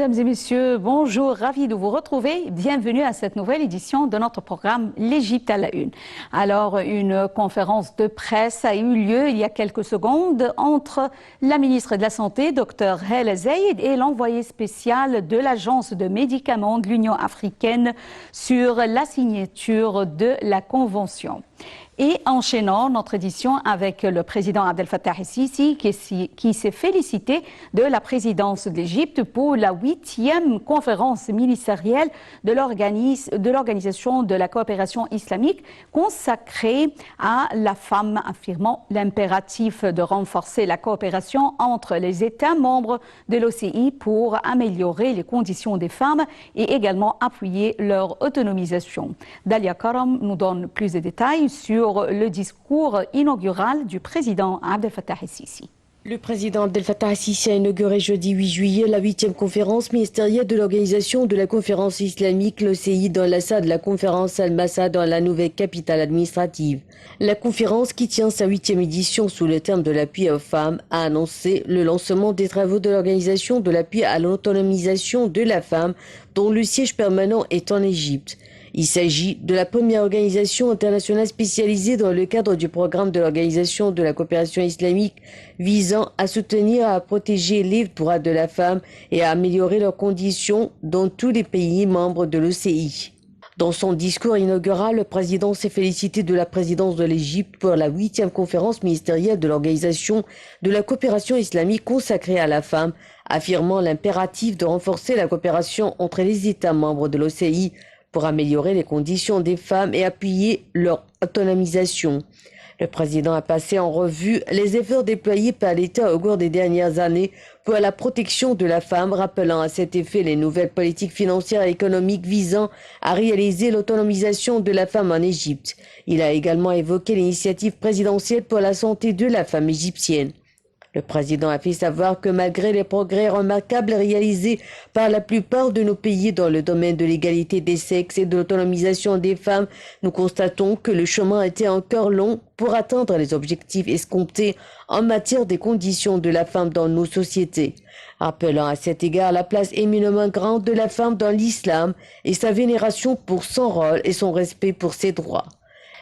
Mesdames et messieurs, bonjour, ravi de vous retrouver. Bienvenue à cette nouvelle édition de notre programme L'Égypte à la une. Alors, une conférence de presse a eu lieu il y a quelques secondes entre la ministre de la Santé, Dr Hala Zeid, et l'envoyé spécial de l'Agence de médicaments de l'Union africaine sur la signature de la convention. Et enchaînons notre édition avec le président Abdel Fattah el-Sisi qui s'est félicité de la présidence de l'Égypte pour la 8e conférence ministérielle de l'Organisation de la coopération islamique consacrée à la femme, affirmant l'impératif de renforcer la coopération entre les États membres de l'OCI pour améliorer les conditions des femmes et également appuyer leur autonomisation. Dalia Karam nous donne plus de détails sur le discours inaugural du président Abdel Fattah el-Sisi. Le président Abdel Fattah el-Sisi a inauguré jeudi 8 juillet la 8e conférence ministérielle de l'Organisation de la conférence islamique, l'OCI, dans la salle de la conférence Al-Massa dans la nouvelle capitale administrative. La conférence, qui tient sa 8e édition sous le terme de l'appui aux femmes, a annoncé le lancement des travaux de l'Organisation de l'appui à l'autonomisation de la femme, dont le siège permanent est en Égypte. Il s'agit de la première organisation internationale spécialisée dans le cadre du programme de l'Organisation de la coopération islamique visant à soutenir et à protéger les droits de la femme et à améliorer leurs conditions dans tous les pays membres de l'OCI. Dans son discours inaugural, le président s'est félicité de la présidence de l'Égypte pour la 8e conférence ministérielle de l'Organisation de la coopération islamique consacrée à la femme, affirmant l'impératif de renforcer la coopération entre les États membres de l'OCI pour améliorer les conditions des femmes et appuyer leur autonomisation. Le président a passé en revue les efforts déployés par l'État au cours des dernières années pour la protection de la femme, rappelant à cet effet les nouvelles politiques financières et économiques visant à réaliser l'autonomisation de la femme en Égypte. Il a également évoqué l'initiative présidentielle pour la santé de la femme égyptienne. Le président a fait savoir que malgré les progrès remarquables réalisés par la plupart de nos pays dans le domaine de l'égalité des sexes et de l'autonomisation des femmes, nous constatons que le chemin était encore long pour atteindre les objectifs escomptés en matière des conditions de la femme dans nos sociétés. Rappelant à cet égard la place éminemment grande de la femme dans l'islam et sa vénération pour son rôle et son respect pour ses droits.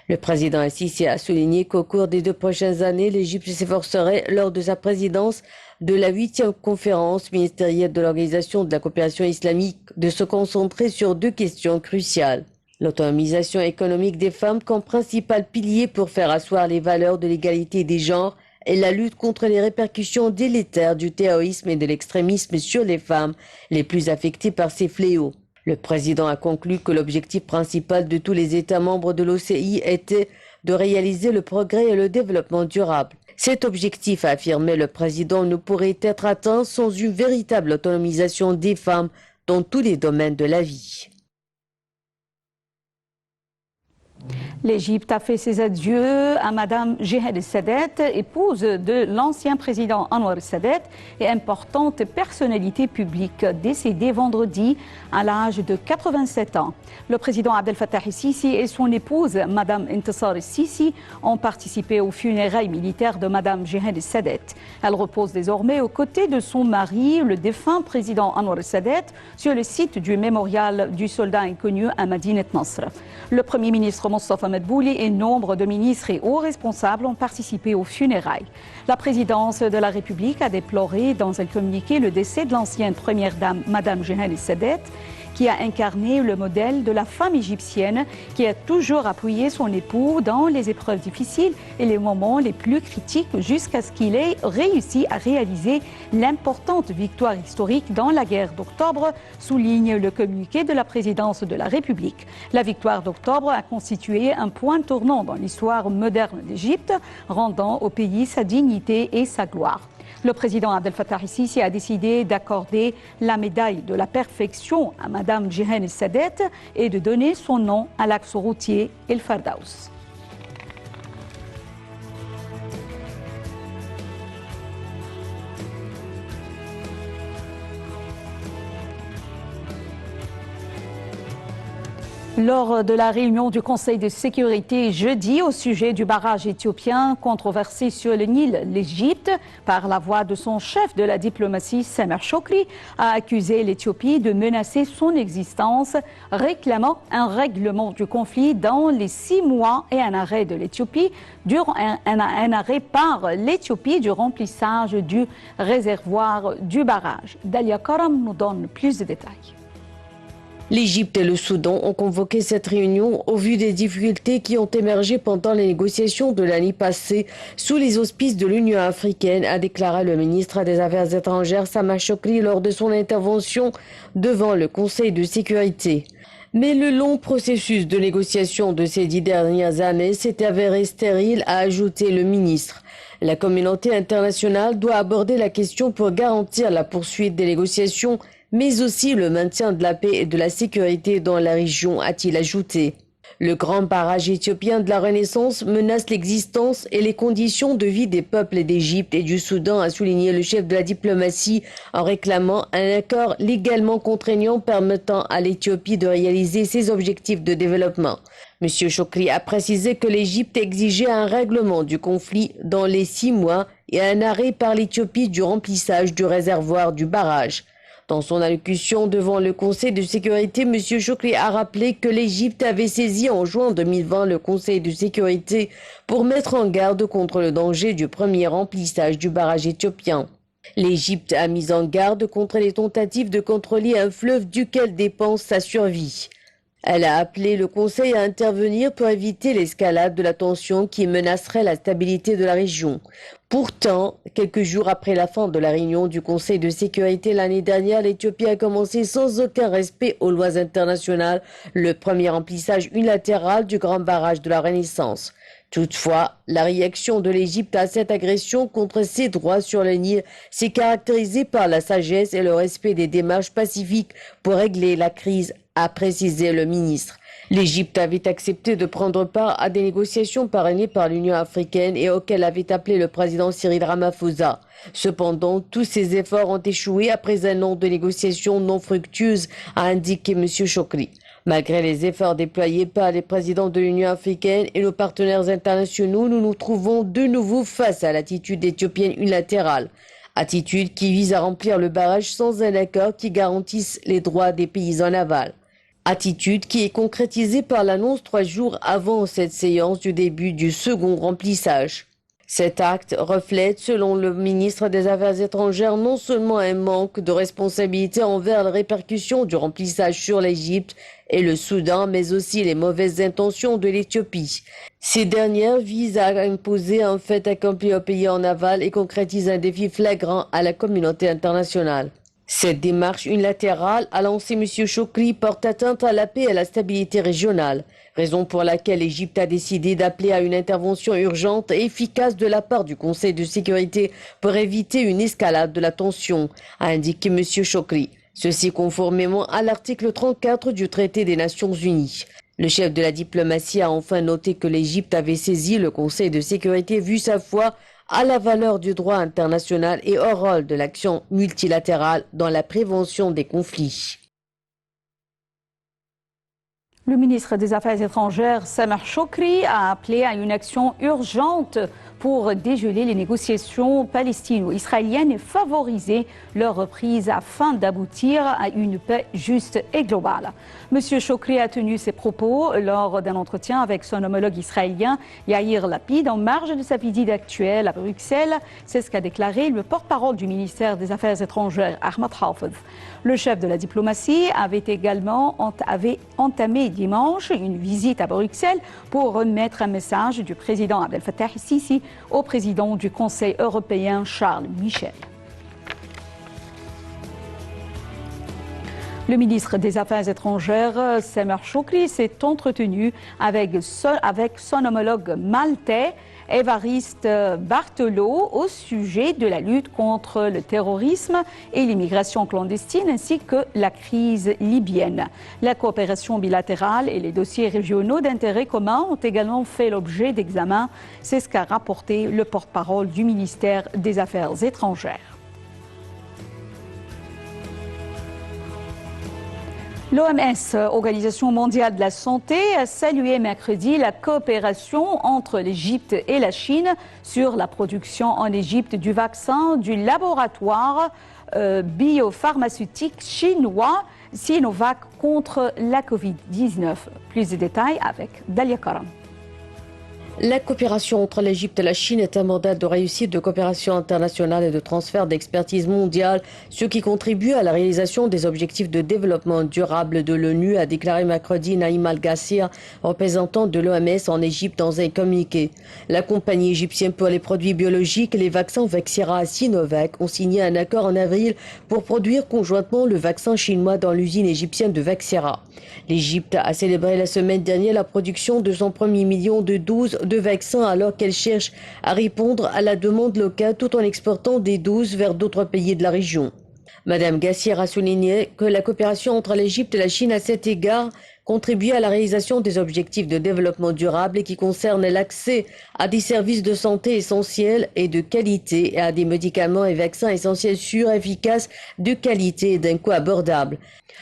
Le président el-Sisi a souligné qu'au cours des 2 prochaines années, l'Égypte s'efforcerait, lors de sa présidence de la 8e conférence ministérielle de l'Organisation de la coopération islamique, de se concentrer sur 2 questions cruciales. L'autonomisation économique des femmes comme principal pilier pour faire asseoir les valeurs de l'égalité des genres et la lutte contre les répercussions délétères du terrorisme et de l'extrémisme sur les femmes les plus affectées par ces fléaux. Le président a conclu que l'objectif principal de tous les États membres de l'OCI était de réaliser le progrès et le développement durable. Cet objectif, a affirmé le président, ne pourrait être atteint sans une véritable autonomisation des femmes dans tous les domaines de la vie. L'Égypte a fait ses adieux à Madame Jihad el-Sadat, épouse de l'ancien président Anwar el-Sadat et importante personnalité publique, décédée vendredi à l'âge de 87 ans. Le président Abdel Fattah el-Sisi et son épouse, Madame Intisar el-Sisi, ont participé aux funérailles militaires de Madame Jihad el-Sadat. Elle repose désormais aux côtés de son mari, le défunt président Anwar el-Sadat, sur le site du mémorial du soldat inconnu à Madinat Nasr. Le premier ministre Mostafa Madbouli et nombre de ministres et hauts responsables ont participé aux funérailles. La présidence de la République a déploré dans un communiqué le décès de l'ancienne première dame, Madame Jihad el-Sadat, qui a incarné le modèle de la femme égyptienne qui a toujours appuyé son époux dans les épreuves difficiles et les moments les plus critiques jusqu'à ce qu'il ait réussi à réaliser l'importante victoire historique dans la guerre d'octobre, souligne le communiqué de la présidence de la République. La victoire d'octobre a constitué un point tournant dans l'histoire moderne d'Égypte, rendant au pays sa dignité et sa gloire. Le président Abdel Fattah el-Sisi a décidé d'accorder la médaille de la perfection à Madame Jihad el-Sadat et de donner son nom à l'axe routier El Fardaous. Lors de la réunion du Conseil de sécurité jeudi au sujet du barrage éthiopien controversé sur le Nil, l'Égypte, par la voix de son chef de la diplomatie, Sameh Shoukry, a accusé l'Éthiopie de menacer son existence, réclamant un règlement du conflit dans les 6 mois et un arrêt de l'Éthiopie, un arrêt par l'Éthiopie du remplissage du réservoir du barrage. Dalia Karam nous donne plus de détails. L'Égypte et le Soudan ont convoqué cette réunion au vu des difficultés qui ont émergé pendant les négociations de l'année passée sous les auspices de l'Union africaine, a déclaré le ministre des Affaires étrangères Sameh Shoukry lors de son intervention devant le Conseil de sécurité. Mais le long processus de négociation de ces 10 dernières années s'est avéré stérile, a ajouté le ministre. La communauté internationale doit aborder la question pour garantir la poursuite des négociations, mais aussi le maintien de la paix et de la sécurité dans la région, a-t-il ajouté. Le grand barrage éthiopien de la Renaissance menace l'existence et les conditions de vie des peuples d'Égypte et du Soudan, a souligné le chef de la diplomatie en réclamant un accord légalement contraignant permettant à l'Éthiopie de réaliser ses objectifs de développement. M. Shoukry a précisé que l'Égypte exigeait un règlement du conflit dans les 6 mois et un arrêt par l'Éthiopie du remplissage du réservoir du barrage. Dans son allocution devant le Conseil de sécurité, M. Shoukry a rappelé que l'Égypte avait saisi en juin 2020 le Conseil de sécurité pour mettre en garde contre le danger du premier remplissage du barrage éthiopien. L'Égypte a mis en garde contre les tentatives de contrôler un fleuve duquel dépend sa survie. Elle a appelé le Conseil à intervenir pour éviter l'escalade de la tension qui menacerait la stabilité de la région. Pourtant, quelques jours après la fin de la réunion du Conseil de sécurité l'année dernière, l'Éthiopie a commencé sans aucun respect aux lois internationales le premier remplissage unilatéral du grand barrage de la Renaissance. Toutefois, la réaction de l'Égypte à cette agression contre ses droits sur le Nil s'est caractérisée par la sagesse et le respect des démarches pacifiques pour régler la crise, a précisé le ministre. L'Égypte avait accepté de prendre part à des négociations parrainées par l'Union africaine et auxquelles avait appelé le président Cyril Ramaphosa. Cependant, tous ces efforts ont échoué après un an de négociations non fructueuses, a indiqué M. Shoukry. Malgré les efforts déployés par les présidents de l'Union africaine et nos partenaires internationaux, nous nous trouvons de nouveau face à l'attitude éthiopienne unilatérale. Attitude qui vise à remplir le barrage sans un accord qui garantisse les droits des pays en aval. Attitude qui est concrétisée par l'annonce 3 jours avant cette séance du début du second remplissage. Cet acte reflète, selon le ministre des Affaires étrangères, non seulement un manque de responsabilité envers les répercussions du remplissage sur l'Égypte et le Soudan, mais aussi les mauvaises intentions de l'Éthiopie. Ces dernières visent à imposer un fait accompli au pays en aval et concrétisent un défi flagrant à la communauté internationale. Cette démarche unilatérale, a lancé M. Shoukry, porte atteinte à la paix et à la stabilité régionale, raison pour laquelle l'Égypte a décidé d'appeler à une intervention urgente et efficace de la part du Conseil de sécurité pour éviter une escalade de la tension, a indiqué M. Shoukry. Ceci conformément à l'article 34 du traité des Nations Unies. Le chef de la diplomatie a enfin noté que l'Égypte avait saisi le Conseil de sécurité vu sa foi à la valeur du droit international et au rôle de l'action multilatérale dans la prévention des conflits. Le ministre des Affaires étrangères, Sameh Shoukry, a appelé à une action urgente pour dégeler les négociations palestino-israéliennes et favoriser leur reprise afin d'aboutir à une paix juste et globale. Monsieur Shoukry a tenu ses propos lors d'un entretien avec son homologue israélien Yair Lapid en marge de sa visite actuelle à Bruxelles. C'est ce qu'a déclaré le porte-parole du ministère des Affaires étrangères, Ahmed Hafez. Le chef de la diplomatie avait également entamé dimanche une visite à Bruxelles pour remettre un message du président Abdel Fattah el-Sisi au président du Conseil européen Charles Michel. Le ministre des Affaires étrangères, Sameh Shoukry, s'est entretenu avec son homologue maltais, Évariste Bartolo, au sujet de la lutte contre le terrorisme et l'immigration clandestine ainsi que la crise libyenne. La coopération bilatérale et les dossiers régionaux d'intérêt commun ont également fait l'objet d'examen. C'est ce qu'a rapporté le porte-parole du ministère des Affaires étrangères. L'OMS, Organisation mondiale de la santé, a salué mercredi la coopération entre l'Égypte et la Chine sur la production en Égypte du vaccin du laboratoire biopharmaceutique chinois Sinovac contre la Covid-19. Plus de détails avec Dalia Karam. La coopération entre l'Égypte et la Chine est un modèle de réussite de coopération internationale et de transfert d'expertise mondiale, ce qui contribue à la réalisation des objectifs de développement durable de l'ONU, a déclaré mercredi Naïm Al-Gassir, représentant de l'OMS en Égypte dans un communiqué. La compagnie égyptienne pour les produits biologiques et les vaccins Vexera Sinovac ont signé un accord en avril pour produire conjointement le vaccin chinois dans l'usine égyptienne de Vexera. L'Égypte a célébré la semaine dernière la production de son premier million de doses de vaccins alors qu'elle cherche à répondre à la demande locale tout en exportant des doses vers d'autres pays de la région. Madame Gassier a souligné que la coopération entre l'Égypte et la Chine à cet égard contribue à la réalisation des objectifs de développement durable et qui concernent l'accès à des services de santé essentiels et de qualité et à des médicaments et vaccins essentiels sûrs, efficaces, de qualité et d'un coût abordable.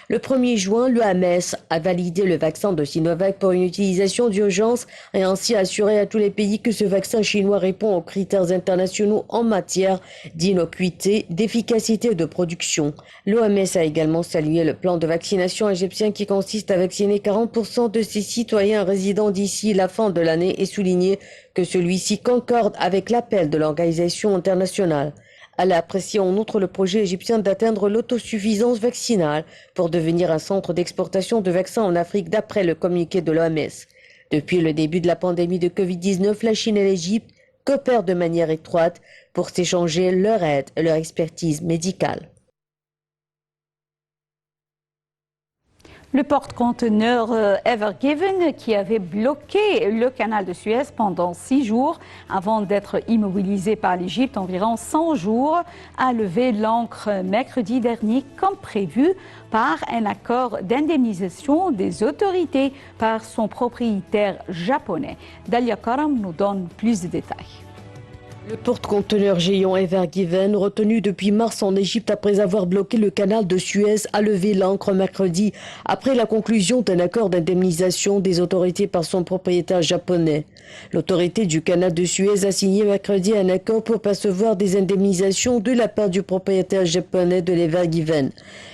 Le 1er juin, l'OMS a validé le vaccin de Sinovac pour une utilisation d'urgence et ainsi assuré à tous les pays que ce vaccin chinois répond aux critères internationaux en matière d'innocuité, d'efficacité et de production. L'OMS a également salué le plan de vaccination égyptien qui consiste à vacciner 40% de ses citoyens résidant d'ici la fin de l'année et souligné que celui-ci concorde avec l'appel de l'organisation internationale. Elle a apprécié en outre le projet égyptien d'atteindre l'autosuffisance vaccinale pour devenir un centre d'exportation de vaccins en Afrique d'après le communiqué de l'OMS. Depuis le début de la pandémie de Covid-19, la Chine et l'Égypte coopèrent de manière étroite pour s'échanger leur aide et leur expertise médicale. Le porte-conteneur Ever Given, qui avait bloqué le canal de Suez pendant 6 jours avant d'être immobilisé par l'Égypte environ 100 jours, a levé l'ancre mercredi dernier comme prévu par un accord d'indemnisation des autorités par son propriétaire japonais. Dalia Karam nous donne plus de détails. Le porte-conteneur géant Ever Given, retenu depuis mars en Égypte après avoir bloqué le canal de Suez, a levé l'ancre mercredi après la conclusion d'un accord d'indemnisation des autorités par son propriétaire japonais. L'autorité du canal de Suez a signé mercredi un accord pour percevoir des indemnisations de la part du propriétaire japonais de l'Ever Given.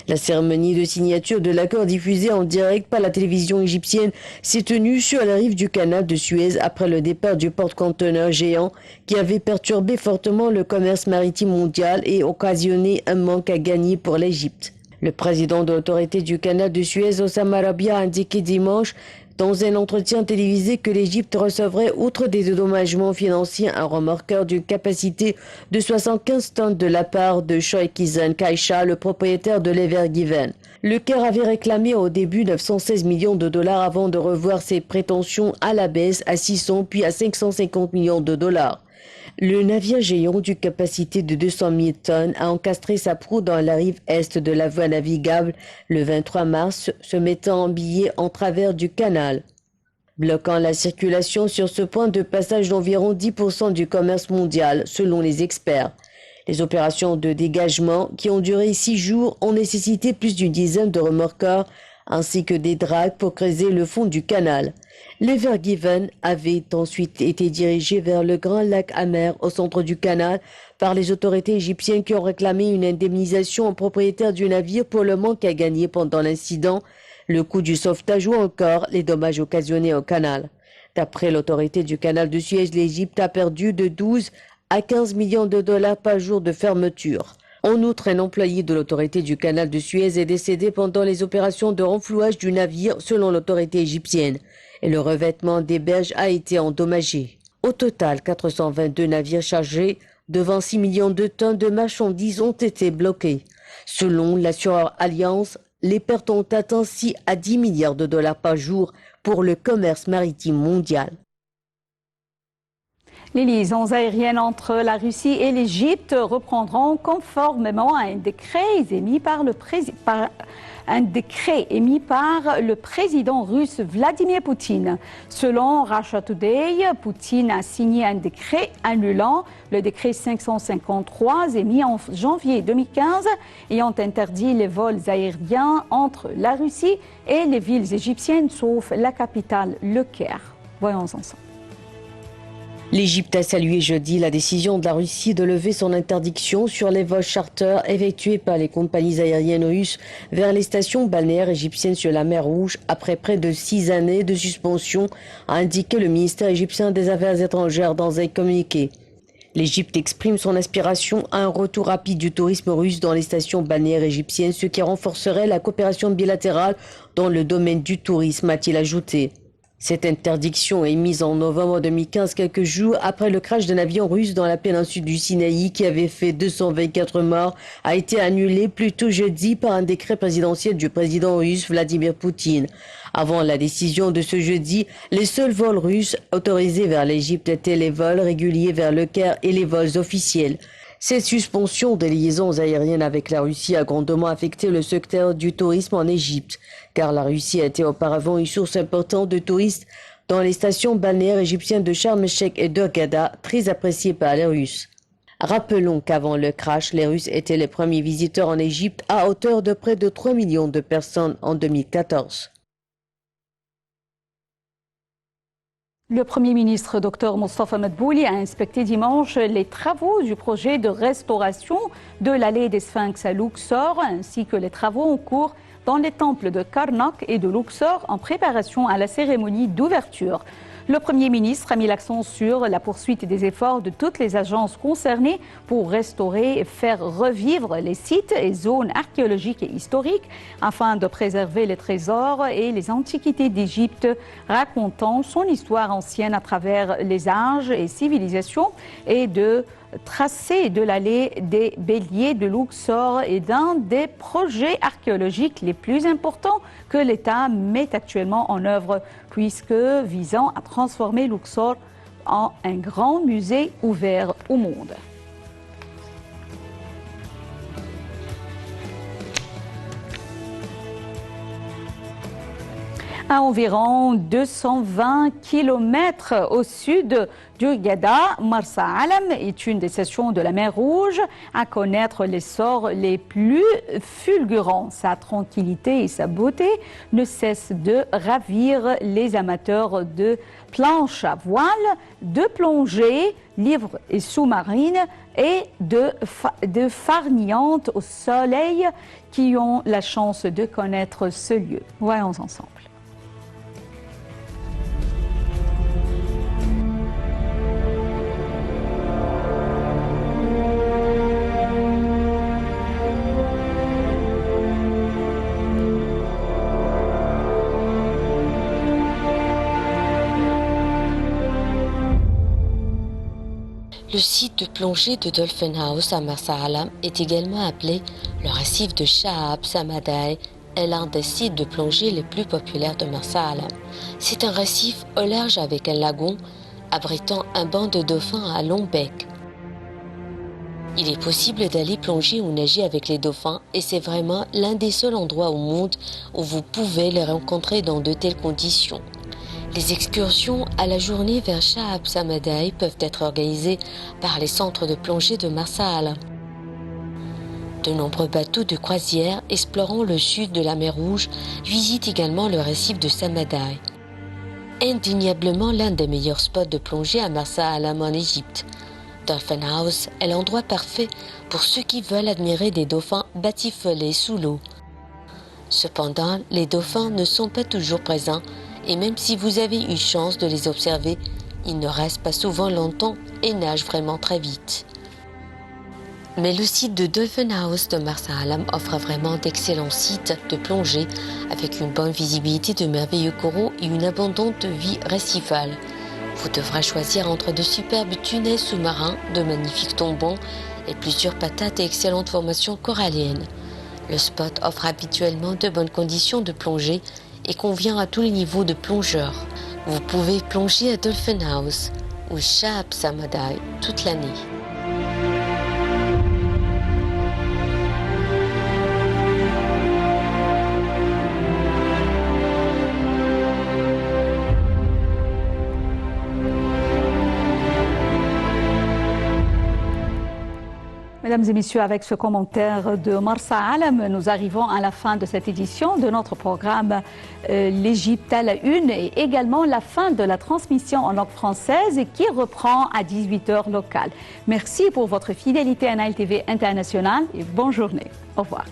La cérémonie de signature de l'accord diffusée en direct par la télévision égyptienne s'est tenue sur la rive du canal de Suez après le départ du porte-conteneur géant qui avait perturbé fortement le commerce maritime mondial et occasionné un manque à gagner pour l'Égypte. Le président de l'autorité du canal de Suez, Osama Rabia, a indiqué dimanche dans un entretien télévisé que l'Égypte recevrait, outre des dédommagements financiers, un remorqueur d'une capacité de 75 tonnes de la part de Sheikh Izan Kaisha, le propriétaire de l'Ever Given. Le Caire avait réclamé au début 916 millions de dollars avant de revoir ses prétentions à la baisse à 600 puis à 550 millions de dollars. Le navire géant d'une capacité de 200 000 tonnes a encastré sa proue dans la rive est de la voie navigable le 23 mars, se mettant en billet en travers du canal, bloquant la circulation sur ce point de passage d'environ 10% du commerce mondial, selon les experts. Les opérations de dégagement, qui ont duré 6 jours, ont nécessité plus d'une dizaine de remorqueurs, ainsi que des dragues pour creuser le fond du canal. L'Ever Given avait ensuite été dirigé vers le grand lac amer au centre du canal par les autorités égyptiennes qui ont réclamé une indemnisation au propriétaire du navire pour le manque à gagner pendant l'incident, le coût du sauvetage ou encore les dommages occasionnés au canal. D'après l'autorité du canal de Suez, l'Égypte a perdu de 12 à 15 millions de dollars par jour de fermeture. En outre, un employé de l'autorité du canal de Suez est décédé pendant les opérations de renflouage du navire selon l'autorité égyptienne et le revêtement des berges a été endommagé. Au total, 422 navires chargés de 26 millions de tonnes de marchandises ont été bloqués. Selon l'assureur Allianz, les pertes ont atteint 6 à 10 milliards de dollars par jour pour le commerce maritime mondial. Les liaisons aériennes entre la Russie et l'Égypte reprendront conformément à un décret émis par un décret émis par le président russe Vladimir Poutine. Selon Russia Today, Poutine a signé un décret annulant le décret 553 émis en janvier 2015 ayant interdit les vols aériens entre la Russie et les villes égyptiennes sauf la capitale, Le Caire. Voyons ensemble. L'Égypte a salué jeudi la décision de la Russie de lever son interdiction sur les vols charters effectués par les compagnies aériennes russes vers les stations balnéaires égyptiennes sur la mer Rouge après près de 6 années de suspension, a indiqué le ministère égyptien des Affaires étrangères dans un communiqué. L'Égypte exprime son aspiration à un retour rapide du tourisme russe dans les stations balnéaires égyptiennes, ce qui renforcerait la coopération bilatérale dans le domaine du tourisme, a-t-il ajouté. Cette interdiction est mise en novembre 2015, quelques jours après le crash d'un avion russe dans la péninsule du Sinaï qui avait fait 224 morts, a été annulée plus tôt jeudi par un décret présidentiel du président russe Vladimir Poutine. Avant la décision de ce jeudi, les seuls vols russes autorisés vers l'Égypte étaient les vols réguliers vers Le Caire et les vols officiels. Cette suspension des liaisons aériennes avec la Russie a grandement affecté le secteur du tourisme en Égypte, car la Russie a été auparavant une source importante de touristes dans les stations balnéaires égyptiennes de Sharm el-Sheikh et d'Hurghada, très appréciées par les Russes. Rappelons qu'avant le crash, les Russes étaient les premiers visiteurs en Égypte à hauteur de près de 3 millions de personnes en 2014. Le Premier ministre Dr Mostafa Madbouli a inspecté dimanche les travaux du projet de restauration de l'allée des Sphinx à Luxor ainsi que les travaux en cours dans les temples de Karnak et de Luxor en préparation à la cérémonie d'ouverture. Le Premier ministre a mis l'accent sur la poursuite des efforts de toutes les agences concernées pour restaurer et faire revivre les sites et zones archéologiques et historiques afin de préserver les trésors et les antiquités d'Égypte, racontant son histoire ancienne à travers les âges et civilisations et de tracé de l'allée des Béliers de Luxor est d'un des projets archéologiques les plus importants que l'État met actuellement en œuvre, puisque visant à transformer Luxor en un grand musée ouvert au monde. À environ 220 km au sud d'Hurghada, Marsa Alam est une des stations de la mer Rouge à connaître les sorts les plus fulgurants. Sa tranquillité et sa beauté ne cessent de ravir les amateurs de planches à voile, de plongée, livres et sous-marines et de farniente au soleil qui ont la chance de connaître ce lieu. Voyons ensemble. Le site de plongée de Dolphin House à Marsa Alam est également appelé le récif de Shahab Samadai, est l'un des sites de plongée les plus populaires de Marsa Alam. C'est un récif au large avec un lagon abritant un banc de dauphins à long bec. Il est possible d'aller plonger ou nager avec les dauphins et c'est vraiment l'un des seuls endroits au monde où vous pouvez les rencontrer dans de telles conditions. Les excursions à la journée vers Shahab Samadai peuvent être organisées par les centres de plongée de Marsa Alam. De nombreux bateaux de croisière explorant le sud de la mer Rouge visitent également le récif de Samadai. Indéniablement l'un des meilleurs spots de plongée à Marsa Alam en Égypte. Dolphin House est l'endroit parfait pour ceux qui veulent admirer des dauphins batifolés sous l'eau. Cependant, les dauphins ne sont pas toujours présents et même si vous avez eu chance de les observer, ils ne restent pas souvent longtemps et nagent vraiment très vite. Mais le site de Dolphin House de Marsa Alam offre vraiment d'excellents sites de plongée avec une bonne visibilité de merveilleux coraux et une abondante vie récifale. Vous devrez choisir entre de superbes tunnels sous-marins, de magnifiques tombants et plusieurs patates et excellentes formations coralliennes. Le spot offre habituellement de bonnes conditions de plongée et convient à tous les niveaux de plongeurs. Vous pouvez plonger à Dolphin House ou Shahab Samadai toute l'année. mesdames et messieurs, avec ce commentaire de Marsa Alam, nous arrivons à la fin de cette édition de notre programme L'Égypte à la une et également la fin de la transmission en langue française qui reprend à 18h locale. Merci pour votre fidélité à Nile TV International et bonne journée. Au revoir.